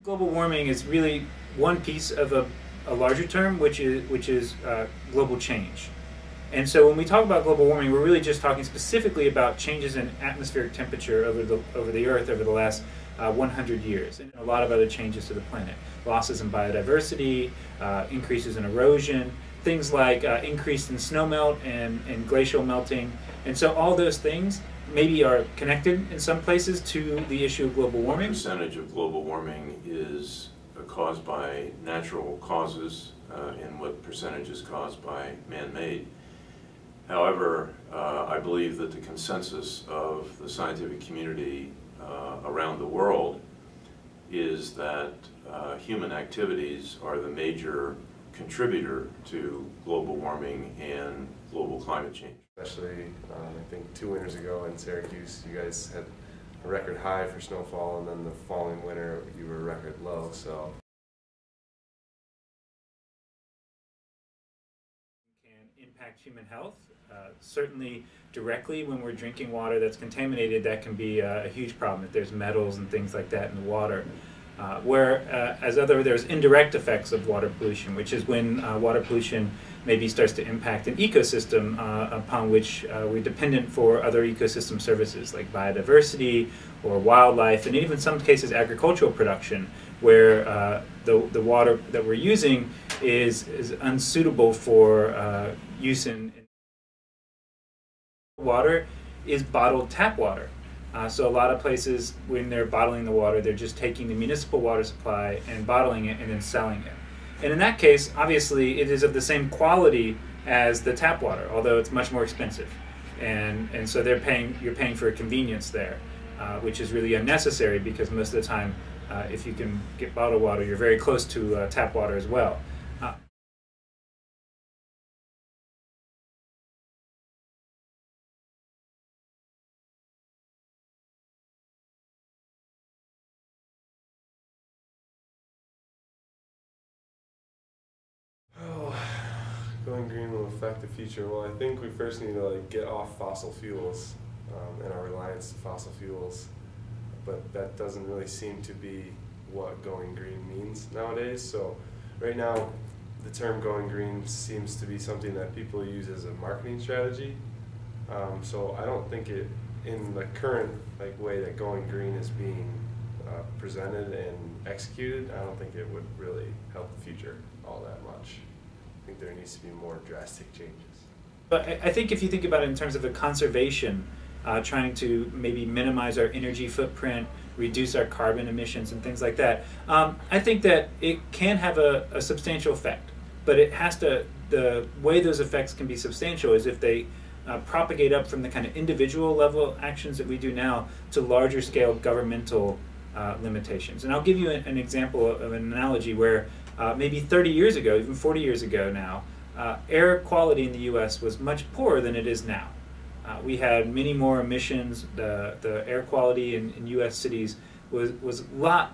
Global warming is really one piece of a larger term, which is global change. And so when we talk about global warming, we're really just talking specifically about changes in atmospheric temperature over the Earth over the last 100 years, and a lot of other changes to the planet. Losses in biodiversity, increases in erosion, things like increase in snowmelt and glacial melting. And so all those things maybe are connected in some places to the issue of global warming. The percentage of global warming is caused by natural causes, and what percentage is caused by man-made. However, I believe that the consensus of the scientific community around the world is that human activities are the major contributor to global warming and global climate change. Especially, I think 2 winters ago in Syracuse, you guys had a record high for snowfall, and then the following winter you were record low. So can impact human health. Certainly directly when we're drinking water that's contaminated, that can be a huge problem if there's metals and things like that in the water. There's indirect effects of water pollution, which is when water pollution maybe starts to impact an ecosystem upon which we're dependent for other ecosystem services like biodiversity or wildlife, and even in some cases agricultural production, where the water that we're using is unsuitable for use in water is bottled tap water. So a lot of places, when they're bottling the water, they're just taking the municipal water supply and bottling it and then selling it. And in that case, obviously, it is of the same quality as the tap water, although it's much more expensive. And so you're paying for a convenience there, which is really unnecessary, because most of the time, if you can get bottled water, you're very close to tap water as well. going green will affect the future. Well, I think we first need to get off fossil fuels and our reliance to fossil fuels, but that doesn't really seem to be what going green means nowadays. So right now, the term going green seems to be something that people use as a marketing strategy. So I don't think it, in the current way that going green is being presented and executed, I don't think it would really help the future all that much. I think there needs to be more drastic changes. But I think if you think about it in terms of a conservation, trying to maybe minimize our energy footprint, reduce our carbon emissions and things like that, I think that it can have a substantial effect. But it has to, the way those effects can be substantial is if they propagate up from the kind of individual level actions that we do now to larger scale governmental limitations. And I'll give you an example of an analogy where maybe 30 years ago, even 40 years ago now, air quality in the US was much poorer than it is now. We had many more emissions. The air quality in US cities was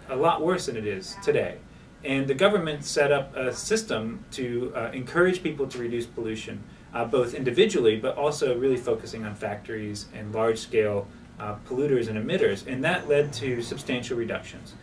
a lot worse than it is today. And the government set up a system to encourage people to reduce pollution, both individually, but also really focusing on factories and large-scale polluters and emitters, and that led to substantial reductions.